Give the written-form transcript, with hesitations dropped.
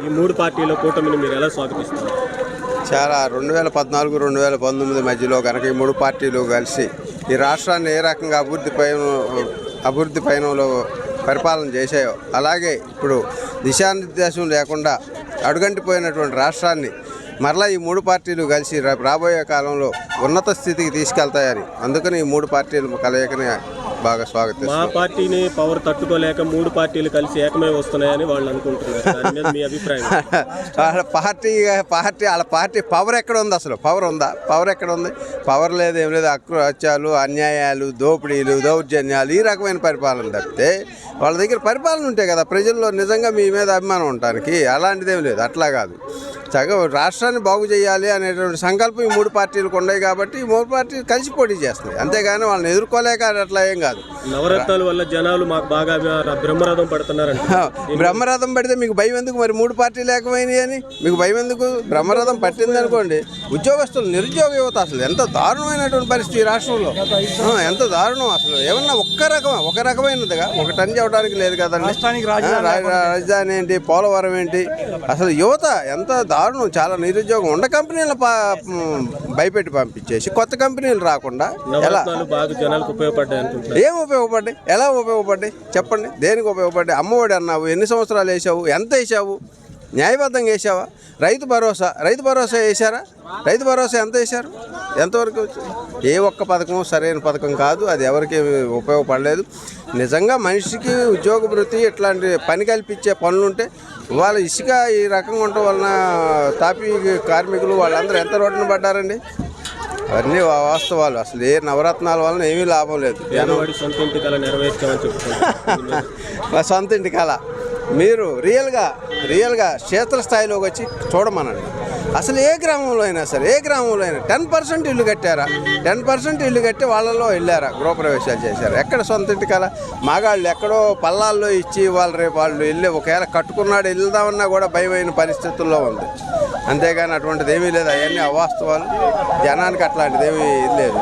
ఈ మూడు పార్టీల కూటమిని మీరు ఎలా స్వాగతిస్తారు? చాలా 2014, 2019 మధ్యలో కనుక ఈ మూడు పార్టీలు కలిసి ఈ రాష్ట్రాన్ని ఏ రకంగా అభివృద్ధి పయనంలో పరిపాలన చేశాయో అలాగే ఇప్పుడు దిశానిర్దేశం లేకుండా అడుగంటిపోయినటువంటి రాష్ట్రాన్ని మరలా ఈ మూడు పార్టీలు కలిసి రాబోయే కాలంలో ఉన్నత స్థితికి తీసుకెళ్తాయని అందుకని ఈ మూడు పార్టీలు కలయికని బాగా స్వాగతిస్తాం. మా పార్టీని పవర్ తట్టుకోలేక మూడు పార్టీలు కలిసి ఏకమై వస్తున్నాయని వాళ్ళు అనుకుంటున్నారు. దాని మీద మీ అభిప్రాయం? వాళ్ళ పార్టీ పవర్ ఎక్కడ ఉంది? అసలు పవర్ ఉందా? పవర్ ఎక్కడ ఉంది? పవర్ లేదు, ఏం లేదు. అకృత్యాలు, అన్యాయాలు, దోపిడీలు, దౌర్జన్యాలు, ఈ రకమైన పరిపాలన తప్పితే వాళ్ళ దగ్గర పరిపాలన ఉంటే కదా ప్రజల్లో నిజంగా మీ మీద అభిమానం ఉండటానికి. అలాంటిదేం లేదు. అట్లా కాదు, చక్కగా రాష్ట్రాన్ని బాగు చేయాలి అనేటువంటి సంకల్పం ఈ మూడు పార్టీలకు ఉన్నాయి కాబట్టి ఈ మూడు పార్టీలు కలిసి పోటీ చేస్తున్నాయి. అంతేగాని వాళ్ళని ఎదుర్కోలేక అట్లా ఏం కాదు. నవరత్నాల వల్ల జనాలు మాకు బాగా బ్రహ్మరథం పడుతున్నారంట. బ్రహ్మరథం పడితే మీకు భయం ఎందుకు? మరి మూడు పార్టీలు ఏకమైనవి అని మీకు భయం ఎందుకు? బ్రహ్మరథం పట్టింది అనుకోండి, ఉద్యోగస్తులు, నిరుద్యోగ యువత అసలు ఎంత దారుణమైనటువంటి పరిస్థితి ఈ రాష్ట్రంలో. ఎంత దారుణం అసలు. ఏమన్నా ఒక రకమైనదిగా ఒక టన్ చెప్పడానికి లేదు కదండి. రాజధాని ఏంటి, పోలవరం ఏంటి, అసలు యువత ఎంత దారుణం. చాలా నిరుద్యోగం ఉన్న కంపెనీలను భయపెట్టి పంపించేసి కొత్త కంపెనీలు రాకుండా ఎలా ఏం ఉపయోగపడ్డాయి? ఎలా ఉపయోగపడ్డాయి చెప్పండి? దేనికి ఉపయోగపడ్డాయి? అమ్మఒడి అన్నావు, ఎన్ని సంవత్సరాలు వేసావు? ఎంత వేసావు? న్యాయబద్ధంగా వేసావా? రైతు భరోసా వేసారా? రైతు భరోసా ఎంత వేశారు? ఎంతవరకు? ఏ ఒక్క పథకం సరైన పథకం కాదు. అది ఎవరికి ఉపయోగపడలేదు. నిజంగా మనిషికి ఉద్యోగ వృత్తి ఇట్లాంటి పని కల్పించే పనులుంటే వాళ్ళ ఇసుక ఈ రకంగా ఉండటం వలన తాపీ కార్మికులు వాళ్ళందరూ ఎంత రోడ్డున పడ్డారండి. అవన్నీ వాస్తవాలు. అసలు ఏ నవరత్నాల వలన ఏమీ లాభం లేదు. సొంత ఇంటి కళ నెరవేర్చామని చెప్తున్నారు. సొంత ఇంటి కళ మీరు రియల్గా క్షేత్రస్థాయిలోకి వచ్చి చూడమనండి. అసలు ఏ గ్రామంలో అయినా 10% ఇల్లు కట్టారా? 10% ఇల్లు కట్టి వాళ్ళలో వెళ్ళారా? గృహప్రవేశాలు చేశారు? ఎక్కడ సొంత ఇంటి కల? మగాళ్ళు ఎక్కడో పల్లాల్లో ఇచ్చి రేపు వాళ్ళు వెళ్ళి ఒకవేళ కట్టుకున్నాడు వెళ్దామన్నా కూడా భయమైన పరిస్థితుల్లో ఉంది. అంతేగాని అటువంటిది ఏమీ లేదు. అవన్నీ అవాస్తవాలు. జనానికి అట్లాంటిది ఏమీ లేదు.